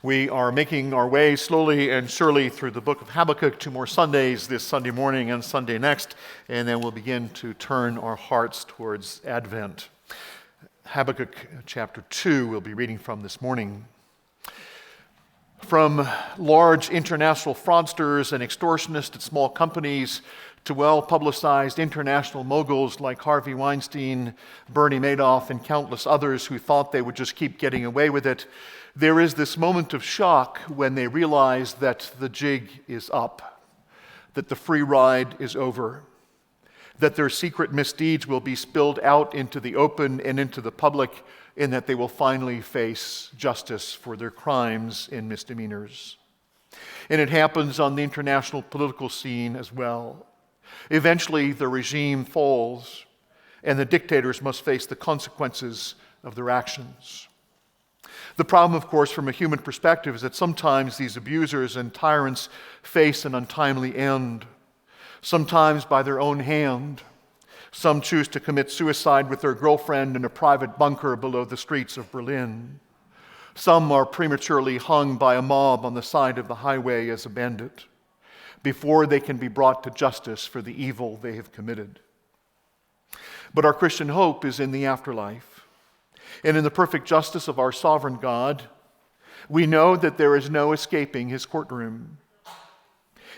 We are making our way slowly and surely through the book of Habakkuk. 2 more Sundays, this Sunday morning and Sunday next, and then we'll begin to turn our hearts towards Advent. Habakkuk chapter 2 we'll be reading from this morning. From large international fraudsters and extortionists at small companies to well-publicized international moguls like Harvey Weinstein, Bernie Madoff, and countless others who thought they would just keep getting away with it, there is this moment of shock when they realize that the jig is up, that the free ride is over, that their secret misdeeds will be spilled out into the open and into the public, and that they will finally face justice for their crimes and misdemeanors. And it happens on the international political scene as well. Eventually, the regime falls, and the dictators must face the consequences of their actions. The problem, of course, from a human perspective is that sometimes these abusers and tyrants face an untimely end, sometimes by their own hand. Some choose to commit suicide with their girlfriend in a private bunker below the streets of Berlin. Some are prematurely hung by a mob on the side of the highway as a bandit before they can be brought to justice for the evil they have committed. But our Christian hope is in the afterlife. And in the perfect justice of our sovereign God, we know that there is no escaping his courtroom.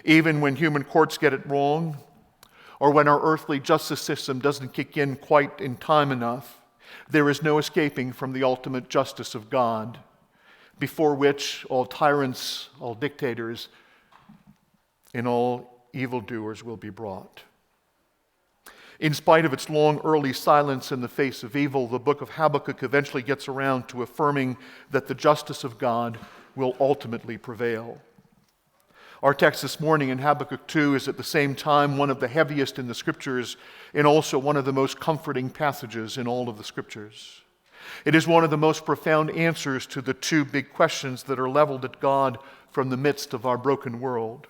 Even when human courts get it wrong, or when our earthly justice system doesn't kick in quite in time enough, there is no escaping from the ultimate justice of God, before which all tyrants, all dictators, and all evildoers will be brought. In spite of its long early silence in the face of evil, the book of Habakkuk eventually gets around to affirming that the justice of God will ultimately prevail. Our text this morning in Habakkuk 2 is at the same time one of the heaviest in the Scriptures and also one of the most comforting passages in all of the Scriptures. It is one of the most profound answers to the two big questions that are leveled at God from the midst of our broken world.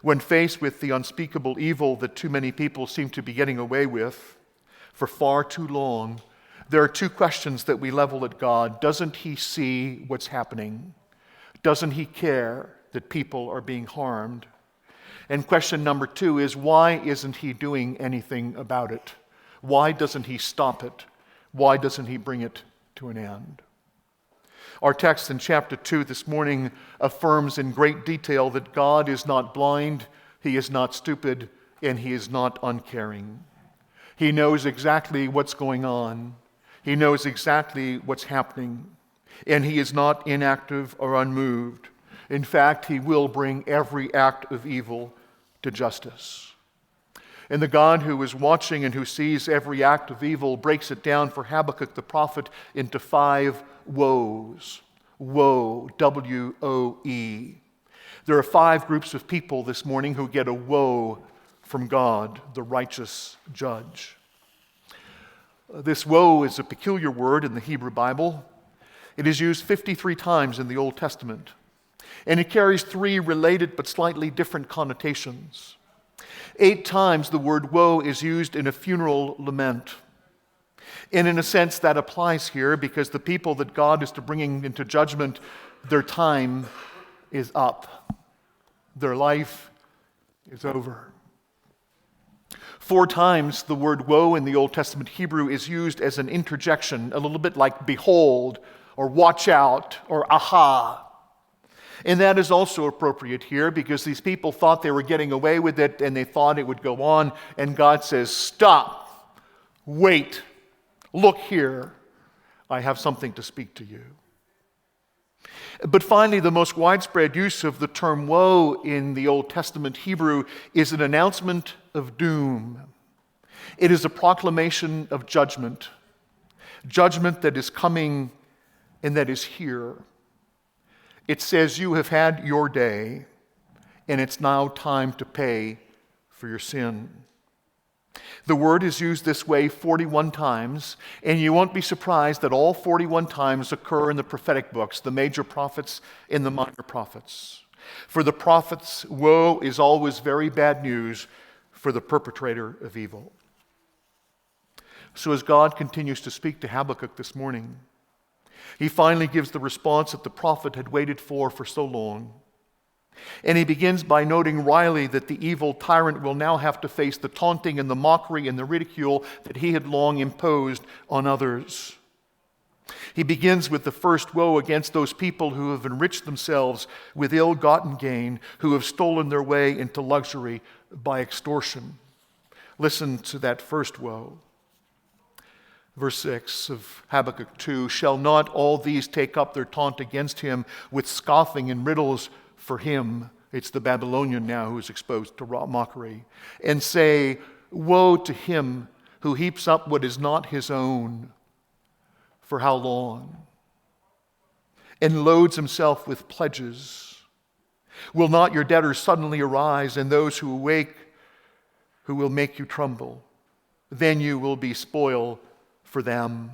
When faced with the unspeakable evil that too many people seem to be getting away with for far too long, there are two questions that we level at God. Doesn't he see what's happening? Doesn't he care that people are being harmed? And question number two is, why isn't he doing anything about it? Why doesn't he stop it? Why doesn't he bring it to an end? Our text in chapter 2 this morning affirms in great detail that God is not blind, he is not stupid, and he is not uncaring. He knows exactly what's going on. He knows exactly what's happening. And he is not inactive or unmoved. In fact, he will bring every act of evil to justice. And the God who is watching and who sees every act of evil breaks it down for Habakkuk the prophet into 5 woes. Woe, W-O-E. There are 5 groups of people this morning who get a woe from God, the righteous judge. This woe is a peculiar word in the Hebrew Bible. It is used 53 times in the Old Testament, and it carries 3 related but slightly different connotations. 8 times the word woe is used in a funeral lament. And in a sense that applies here because the people that God is to bring into judgment, their time is up. Their life is over. 4 times the word woe in the Old Testament Hebrew is used as an interjection, a little bit like behold or watch out or aha. And that is also appropriate here because these people thought they were getting away with it and they thought it would go on. And God says, stop, wait, look here, I have something to speak to you. But finally, the most widespread use of the term woe in the Old Testament Hebrew is an announcement of doom. It is a proclamation of judgment that is coming and that is here. It says, you have had your day, and it's now time to pay for your sin. The word is used this way 41 times, and you won't be surprised that all 41 times occur in the prophetic books, the major prophets and the minor prophets. For the prophets, woe is always very bad news for the perpetrator of evil. So as God continues to speak to Habakkuk this morning, He finally gives the response that the prophet had waited for so long. And he begins by noting wryly that the evil tyrant will now have to face the taunting and the mockery and the ridicule that he had long imposed on others. He begins with the first woe against those people who have enriched themselves with ill-gotten gain, who have stolen their way into luxury by extortion. Listen to that first woe. Verse 6 of Habakkuk 2, "Shall not all these take up their taunt against him with scoffing and riddles for him?" It's the Babylonian now who is exposed to mockery. "And say, woe to him who heaps up what is not his own. For how long? And loads himself with pledges. Will not your debtors suddenly arise, and those who awake who will make you tremble? Then you will be spoil for them.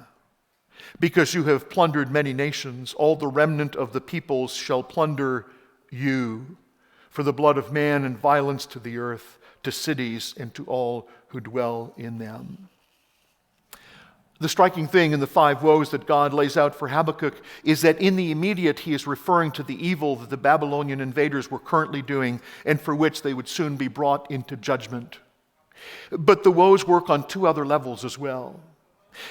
Because you have plundered many nations, all the remnant of the peoples shall plunder you. For the blood of man and violence to the earth, to cities and to all who dwell in them." The striking thing in the 5 woes that God lays out for Habakkuk is that in the immediate he is referring to the evil that the Babylonian invaders were currently doing and for which they would soon be brought into judgment. But the woes work on 2 other levels as well.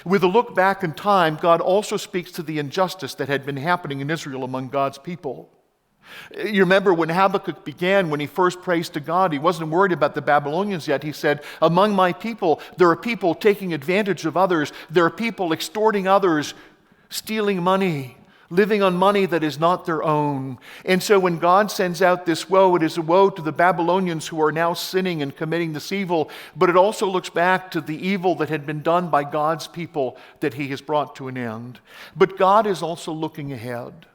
With a look back in time, God also speaks to the injustice that had been happening in Israel among God's people. You remember when Habakkuk began, when he first prays to God, he wasn't worried about the Babylonians yet. He said, "Among my people, there are people taking advantage of others. There are people extorting others, stealing money, living on money that is not their own." And so when God sends out this woe, it is a woe to the Babylonians who are now sinning and committing this evil, but it also looks back to the evil that had been done by God's people that he has brought to an end. But God is also looking ahead.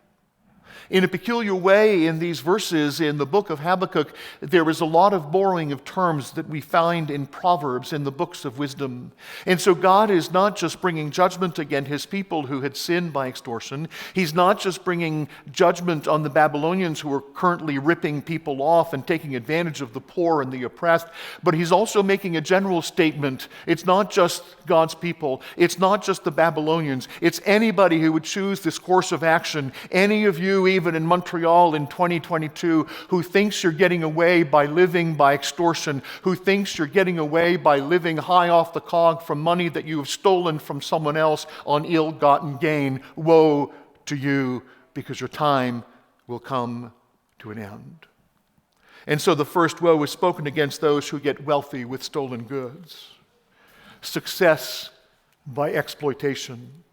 In a peculiar way, in these verses in the book of Habakkuk, there is a lot of borrowing of terms that we find in Proverbs, in the books of wisdom. And so God is not just bringing judgment against his people who had sinned by extortion. He's not just bringing judgment on the Babylonians who are currently ripping people off and taking advantage of the poor and the oppressed, but he's also making a general statement. It's not just God's people. It's not just the Babylonians. It's anybody who would choose this course of action. Any of you, even in Montreal in 2022, who thinks you're getting away by living by extortion, who thinks you're getting away by living high off the cog from money that you have stolen from someone else on ill-gotten gain, woe to you, because your time will come to an end. And so the first woe is spoken against those who get wealthy with stolen goods. Success by exploitation.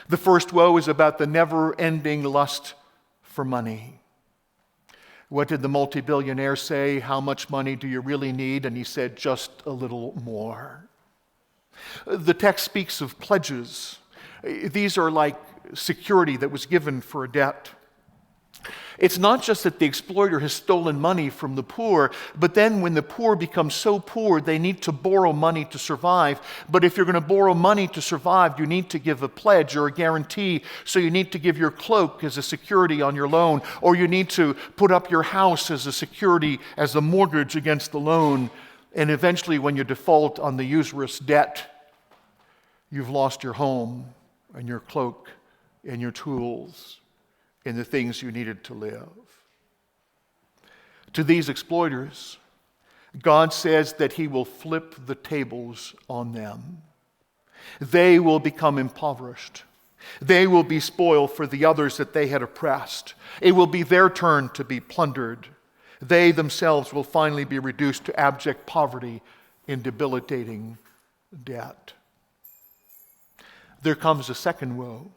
The first woe is about the never-ending lust for money. What did the multi-billionaire say? How much money do you really need? And he said, just a little more. The text speaks of pledges. These are like security that was given for a debt. It's not just that the exploiter has stolen money from the poor, but then when the poor become so poor, they need to borrow money to survive. But if you're going to borrow money to survive, you need to give a pledge or a guarantee. So you need to give your cloak as a security on your loan, or you need to put up your house as a security, as a mortgage against the loan. And eventually, when you default on the usurious debt, you've lost your home and your cloak and your tools and the things you needed to live. To these exploiters, God says that he will flip the tables on them. They will become impoverished. They will be spoil for the others that they had oppressed. It will be their turn to be plundered. They themselves will finally be reduced to abject poverty and debilitating debt. There comes a second woe.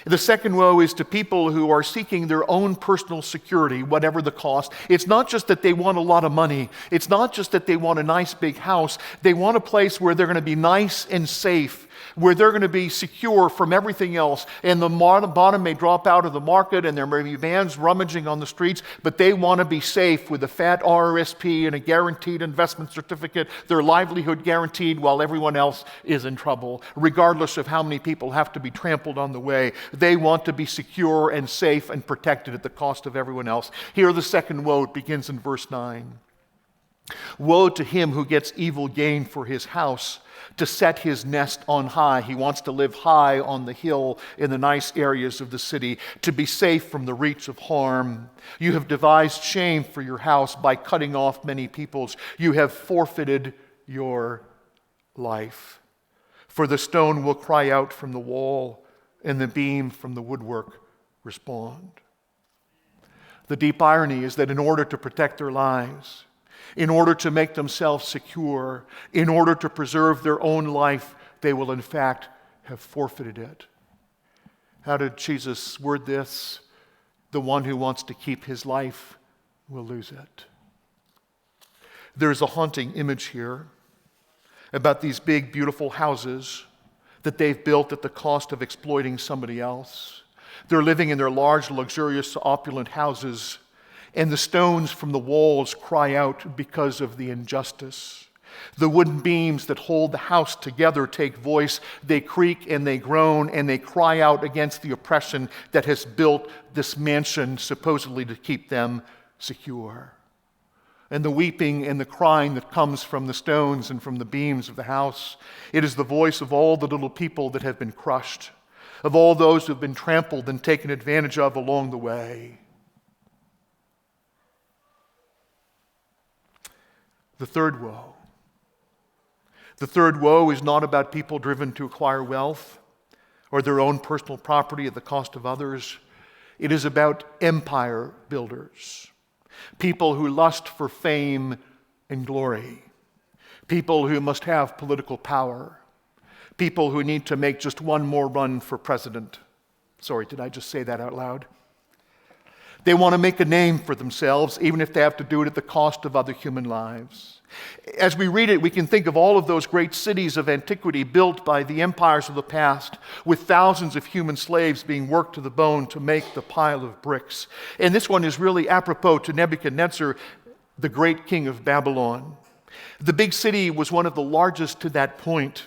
The second woe is to people who are seeking their own personal security, whatever the cost. It's not just that they want a lot of money. It's not just that they want a nice big house. They want a place where they're going to be nice and safe, where they're going to be secure from everything else. And the bottom may drop out of the market and there may be vans rummaging on the streets, but they want to be safe with a fat RRSP and a guaranteed investment certificate, their livelihood guaranteed while everyone else is in trouble, regardless of how many people have to be trampled on the way. They want to be secure and safe and protected at the cost of everyone else. Here the second woe begins in verse 9. Woe to him who gets evil gain for his house, to set his nest on high. He wants to live high on the hill in the nice areas of the city, to be safe from the reach of harm. You have devised shame for your house by cutting off many peoples. You have forfeited your life. For the stone will cry out from the wall, and the beam from the woodwork respond. The deep irony is that in order to protect their lives, in order to make themselves secure, in order to preserve their own life, they will in fact have forfeited it. How did Jesus word this? The one who wants to keep his life will lose it. There's a haunting image here about these big, beautiful houses that they've built at the cost of exploiting somebody else. They're living in their large, luxurious, opulent houses, and the stones from the walls cry out because of the injustice. The wooden beams that hold the house together take voice. They creak and they groan and they cry out against the oppression that has built this mansion supposedly to keep them secure. And the weeping and the crying that comes from the stones and from the beams of the house, it is the voice of all the little people that have been crushed, of all those who have been trampled and taken advantage of along the way. The third woe. The third woe is not about people driven to acquire wealth or their own personal property at the cost of others. It is about empire builders, people who lust for fame and glory, people who must have political power, people who need to make just one more run for president. Sorry, did I just say that out loud? They want to make a name for themselves, even if they have to do it at the cost of other human lives. As we read it, we can think of all of those great cities of antiquity built by the empires of the past, with thousands of human slaves being worked to the bone to make the pile of bricks. And this one is really apropos to Nebuchadnezzar, the great king of Babylon. The big city was one of the largest to that point.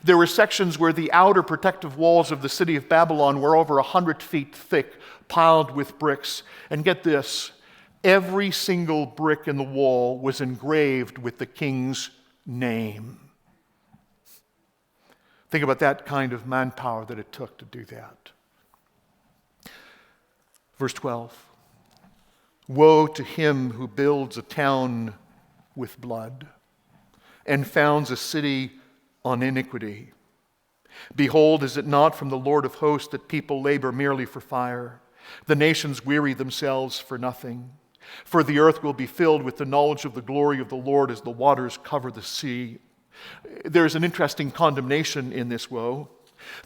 There were sections where the outer protective walls of the city of Babylon were over 100 feet thick, piled with bricks. And get this, every single brick in the wall was engraved with the king's name. Think about that kind of manpower that it took to do that. Verse 12. Woe to him who builds a town with blood and founds a city on iniquity. Behold, is it not from the Lord of hosts that people labor merely for fire? The nations weary themselves for nothing. For the earth will be filled with the knowledge of the glory of the Lord as the waters cover the sea. There's an interesting condemnation in this woe.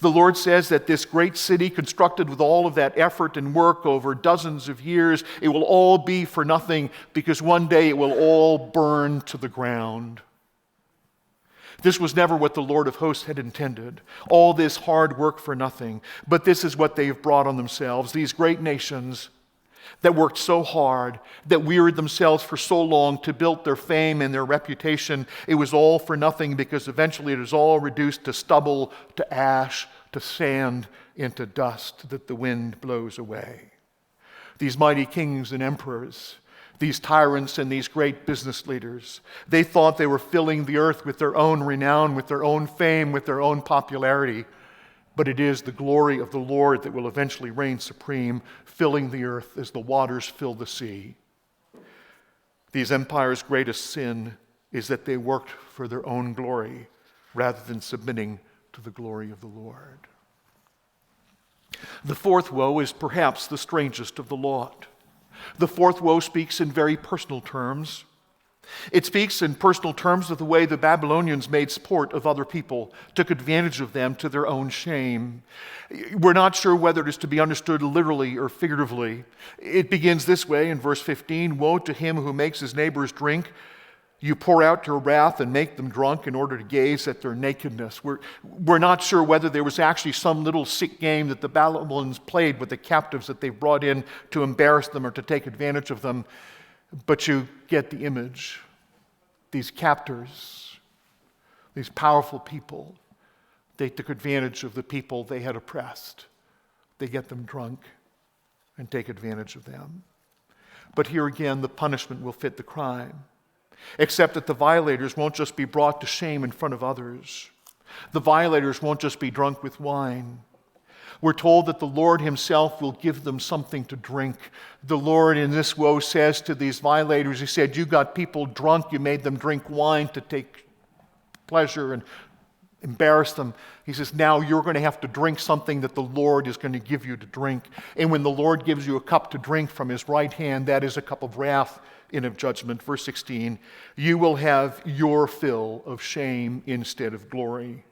The Lord says that this great city, constructed with all of that effort and work over dozens of years, it will all be for nothing because one day it will all burn to the ground. This was never what the Lord of hosts had intended. All this hard work for nothing. But this is what they have brought on themselves. These great nations that worked so hard, that wearied themselves for so long to build their fame and their reputation, it was all for nothing because eventually it is all reduced to stubble, to ash, to sand, and to dust that the wind blows away. These mighty kings and emperors, these tyrants and these great business leaders, they thought they were filling the earth with their own renown, with their own fame, with their own popularity. But it is the glory of the Lord that will eventually reign supreme, filling the earth as the waters fill the sea. These empires' greatest sin is that they worked for their own glory rather than submitting to the glory of the Lord. The fourth woe is perhaps the strangest of the lot. The fourth woe speaks in very personal terms. It speaks in personal terms of the way the Babylonians made sport of other people, took advantage of them to their own shame. We're not sure whether it is to be understood literally or figuratively. It begins this way in verse 15, Woe to him who makes his neighbors drink. You pour out your wrath and make them drunk in order to gaze at their nakedness. We're not sure whether there was actually some little sick game that the Babylonians played with the captives that they brought in to embarrass them or to take advantage of them. But you get the image. These captors, these powerful people, they took advantage of the people they had oppressed. They get them drunk and take advantage of them. But here again, the punishment will fit the crime. except that the violators won't just be brought to shame in front of others. The violators won't just be drunk with wine. We're told that the Lord himself will give them something to drink. The Lord in this woe says to these violators, he said, you got people drunk, you made them drink wine to take pleasure and embarrass them. He says, now you're going to have to drink something that the Lord is going to give you to drink. And when the Lord gives you a cup to drink from his right hand, that is a cup of wrath and of judgment. Verse 16, you will have your fill of shame instead of glory.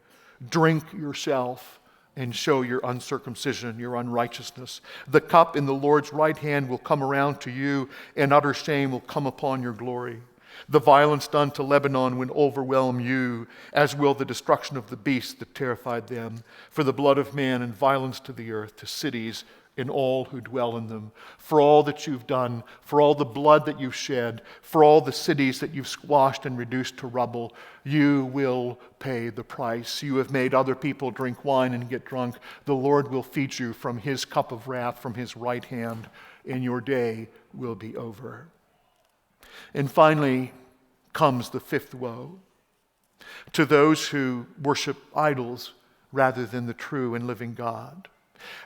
Drink yourself and show your uncircumcision, your unrighteousness. The cup in the Lord's right hand will come around to you, and utter shame will come upon your glory. The violence done to Lebanon will overwhelm you, as will the destruction of the beast that terrified them. For the blood of man and violence to the earth, to cities and all who dwell in them. For all that you've done, for all the blood that you've shed, for all the cities that you've squashed and reduced to rubble, you will pay the price. You have made other people drink wine and get drunk. The Lord will feed you from his cup of wrath, from his right hand, and your day will be over. And finally comes the fifth woe. To those who worship idols rather than the true and living God.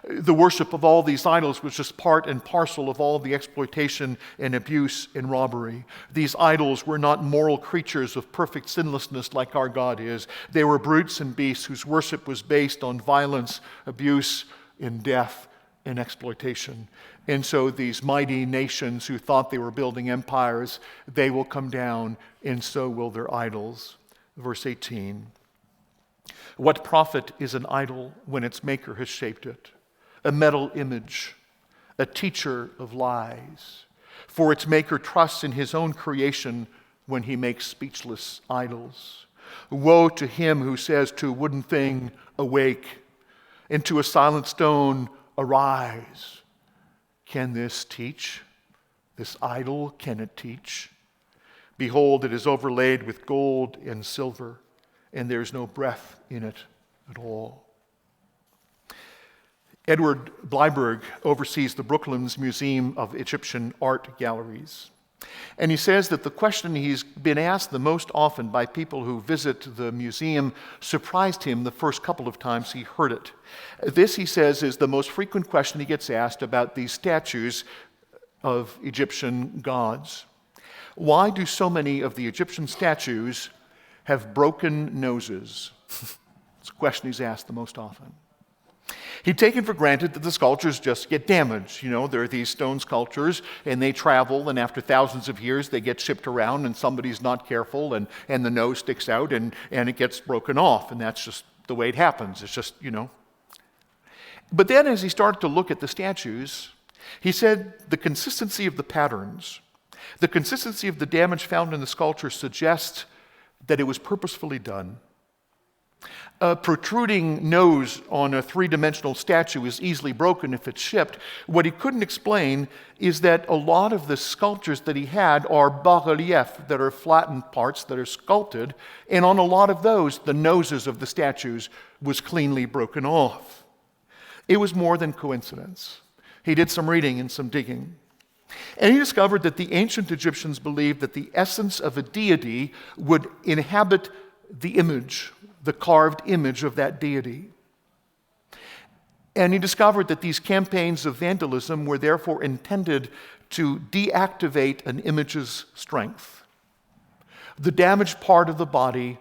The worship of all these idols was just part and parcel of all the exploitation and abuse and robbery. These idols were not moral creatures of perfect sinlessness like our God is. They were brutes and beasts whose worship was based on violence, abuse, and death and exploitation. And so these mighty nations who thought they were building empires, they will come down, and so will their idols. Verse 18. What profit is an idol when its maker has shaped it? A metal image, a teacher of lies. For its maker trusts in his own creation when he makes speechless idols. Woe to him who says to a wooden thing, awake, and to a silent stone, arise. Can this teach? This idol, can it teach? Behold, it is overlaid with gold and silver, and there is no breath in it at all. Edward Bleiberg oversees the Brooklands Museum of Egyptian Art Galleries. And he says that the question he's been asked the most often by people who visit the museum surprised him the first couple of times he heard it. This, he says, is the most frequent question he gets asked about these statues of Egyptian gods. Why do so many of the Egyptian statues have broken noses? It's a question he's asked the most often. He'd taken for granted that the sculptures just get damaged. You know, there are these stone sculptures, and they travel, and after thousands of years, they get shipped around, and somebody's not careful, and the nose sticks out, and it gets broken off, and that's just the way it happens. It's just, you know. But then as he started to look at the statues, he said the consistency of the patterns, the consistency of the damage found in the sculpture suggests that it was purposefully done. A protruding nose on a three-dimensional statue is easily broken if it's shipped. What he couldn't explain is that a lot of the sculptures that he had are bas-relief, that are flattened parts that are sculpted, and on a lot of those, the noses of the statues was cleanly broken off. It was more than coincidence. He did some reading and some digging. And he discovered that the ancient Egyptians believed that the essence of a deity would inhabit the image, the carved image of that deity. And he discovered that these campaigns of vandalism were therefore intended to deactivate an image's strength. The damaged part of the body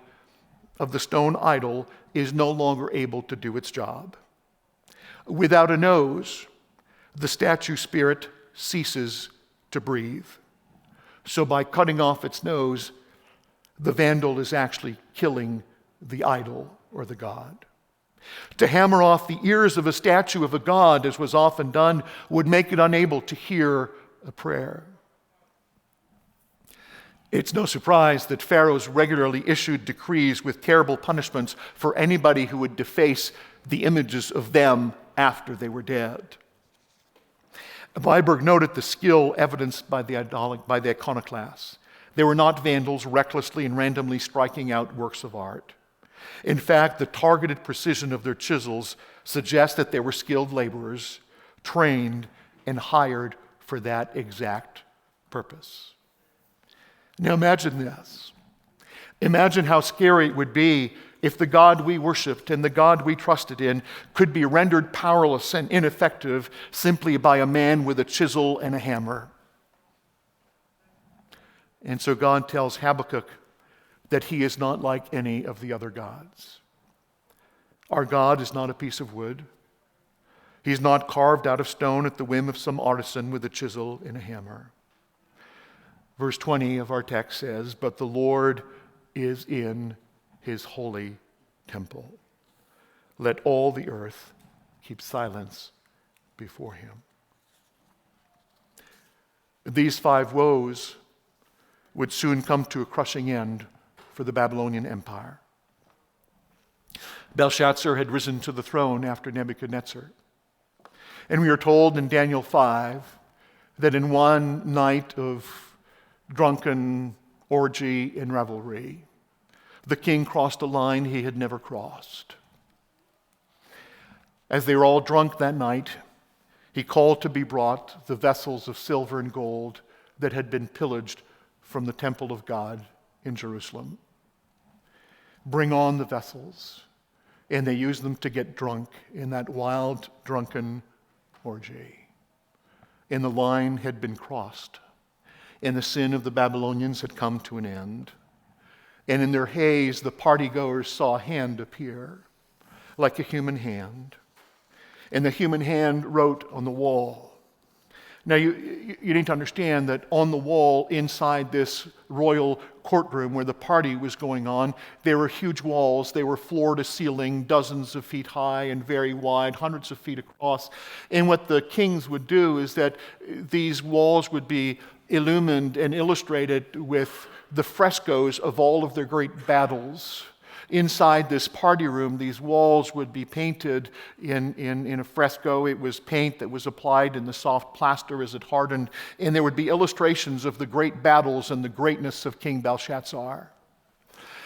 of the stone idol is no longer able to do its job. Without a nose, the statue spirit ceases to breathe. So by cutting off its nose, the vandal is actually killing the idol or the god. To hammer off the ears of a statue of a god, as was often done, would make it unable to hear a prayer. It's no surprise that pharaohs regularly issued decrees with terrible punishments for anybody who would deface the images of them after they were dead. Bleiberg noted the skill evidenced by the iconoclasts. They were not vandals recklessly and randomly striking out works of art. In fact, the targeted precision of their chisels suggests that they were skilled laborers, trained and hired for that exact purpose. Now imagine this. Imagine how scary it would be if the God we worshiped and the God we trusted in could be rendered powerless and ineffective simply by a man with a chisel and a hammer. And so God tells Habakkuk that he is not like any of the other gods. Our God is not a piece of wood. He's not carved out of stone at the whim of some artisan with a chisel and a hammer. Verse 20 of our text says, "But the Lord is in his holy temple. Let all the earth keep silence before him." These 5 woes would soon come to a crushing end for the Babylonian Empire. Belshazzar had risen to the throne after Nebuchadnezzar. And we are told in Daniel 5 that in one night of drunken orgy and revelry, the king crossed a line he had never crossed. As they were all drunk that night, he called to be brought the vessels of silver and gold that had been pillaged from the temple of God in Jerusalem. Bring on the vessels. And they used them to get drunk in that wild, drunken orgy. And the line had been crossed. And the sin of the Babylonians had come to an end. And in their haze, the partygoers saw a hand appear, like a human hand. And the human hand wrote on the wall. Now, you need to understand that on the wall inside this royal courtroom where the party was going on, there were huge walls. They were floor to ceiling, dozens of feet high and very wide, hundreds of feet across. And what the kings would do is that these walls would be illumined and illustrated with the frescoes of all of their great battles. Inside this party room, these walls would be painted in a fresco. It was paint that was applied in the soft plaster as it hardened, and there would be illustrations of the great battles and the greatness of King Belshazzar.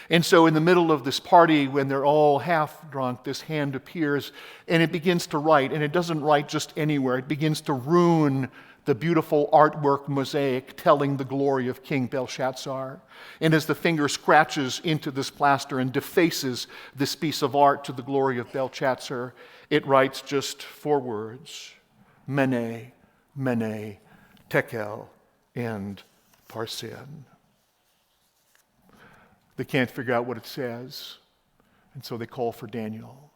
And so in the middle of this party, when they're all half drunk, this hand appears, and it begins to write, and it doesn't write just anywhere. It begins to ruin the beautiful artwork mosaic telling the glory of King Belshazzar. And as the finger scratches into this plaster and defaces this piece of art to the glory of Belshazzar, it writes just 4 words: Mene, Mene, Tekel, and Parsin. They can't figure out what it says, and so they call for Daniel.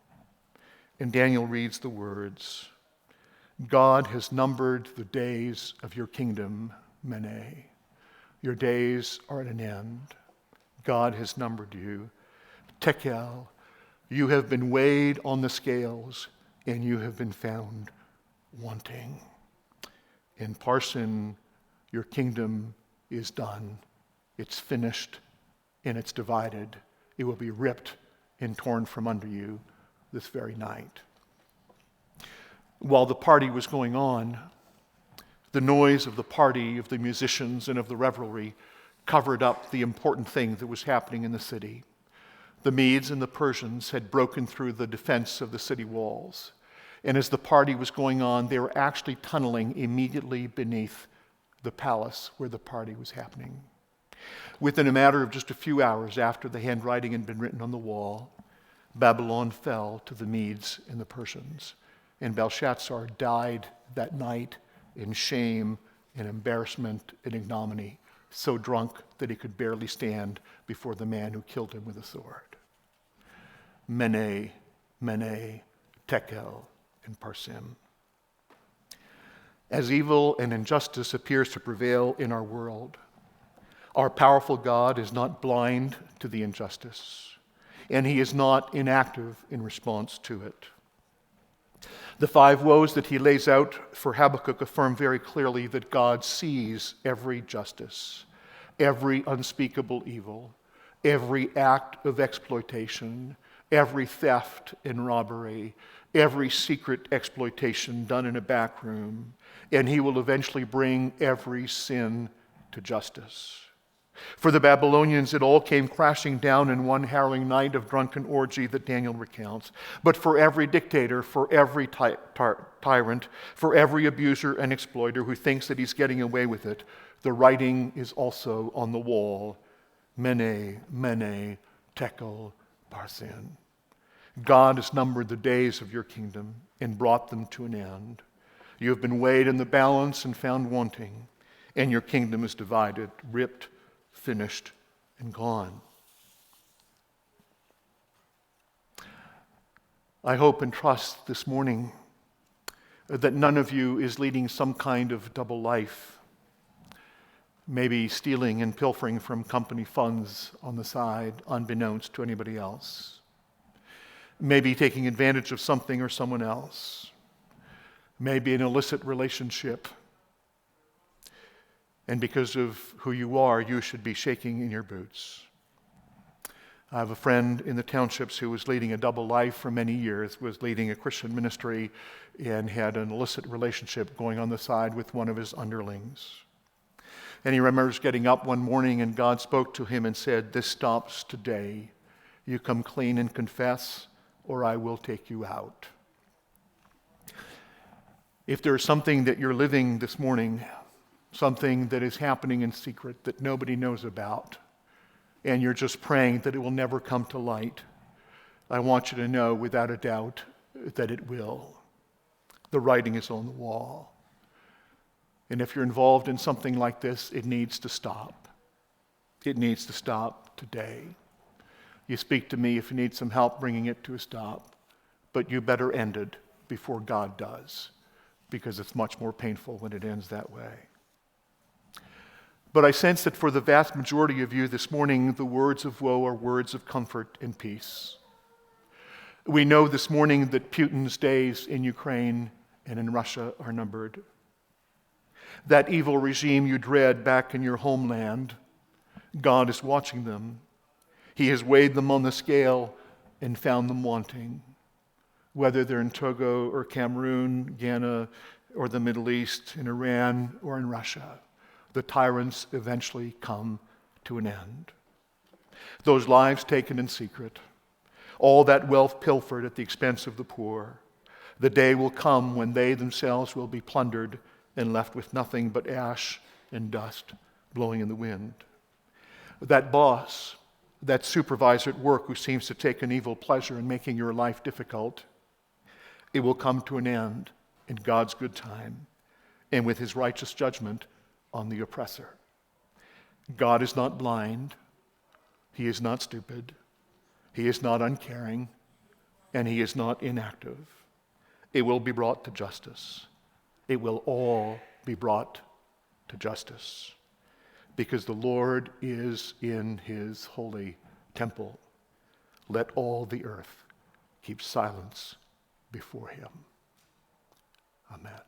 And Daniel reads the words: God has numbered the days of your kingdom, Mene. Your days are at an end. God has numbered you. Tekel, you have been weighed on the scales, and you have been found wanting. In Parsin, your kingdom is done. It's finished, and it's divided. It will be ripped and torn from under you this very night. While the party was going on, the noise of the party, of the musicians, and of the revelry covered up the important thing that was happening in the city. The Medes and the Persians had broken through the defense of the city walls. And as the party was going on, they were actually tunneling immediately beneath the palace where the party was happening. Within a matter of just a few hours after the handwriting had been written on the wall, Babylon fell to the Medes and the Persians. And Belshazzar died that night in shame and embarrassment and ignominy, so drunk that he could barely stand before the man who killed him with a sword. Mene, Mene, Tekel, and Parsin. As evil and injustice appears to prevail in our world, our powerful God is not blind to the injustice, and he is not inactive in response to it. The 5 woes that he lays out for Habakkuk affirm very clearly that God sees every justice, every unspeakable evil, every act of exploitation, every theft and robbery, every secret exploitation done in a back room, and he will eventually bring every sin to justice. For the Babylonians, it all came crashing down in one harrowing night of drunken orgy that Daniel recounts. But for every dictator, for every tyrant, for every abuser and exploiter who thinks that he's getting away with it, the writing is also on the wall. Mene, mene, tekel, parsin. God has numbered the days of your kingdom and brought them to an end. You have been weighed in the balance and found wanting, and your kingdom is divided, ripped, finished, and gone. I hope and trust this morning that none of you is leading some kind of double life, maybe stealing and pilfering from company funds on the side, unbeknownst to anybody else, maybe taking advantage of something or someone else, maybe an illicit relationship. And because of who you are, you should be shaking in your boots. I have a friend in the townships who was leading a double life for many years, was leading a Christian ministry, and had an illicit relationship going on the side with one of his underlings. And he remembers getting up one morning and God spoke to him and said, "This stops today. You come clean and confess, or I will take you out." If there's something that you're living this morning, something that is happening in secret that nobody knows about, and you're just praying that it will never come to light, I want you to know without a doubt that it will. The writing is on the wall. And if you're involved in something like this, it needs to stop. It needs to stop today. You speak to me if you need some help bringing it to a stop, but you better end it before God does, because it's much more painful when it ends that way. But I sense that for the vast majority of you this morning, the words of woe are words of comfort and peace. We know this morning that Putin's days in Ukraine and in Russia are numbered. That evil regime you dread back in your homeland, God is watching them. He has weighed them on the scale and found them wanting. Whether they're in Togo or Cameroon, Ghana, or the Middle East, in Iran or in Russia, the tyrants eventually come to an end. Those lives taken in secret, all that wealth pilfered at the expense of the poor, the day will come when they themselves will be plundered and left with nothing but ash and dust blowing in the wind. That boss, that supervisor at work who seems to take an evil pleasure in making your life difficult, it will come to an end in God's good time and with his righteous judgment on the oppressor. God is not blind. He is not stupid. He is not uncaring. And he is not inactive. It will be brought to justice. It will all be brought to justice, because the Lord is in his holy temple. Let all the earth keep silence before him. Amen.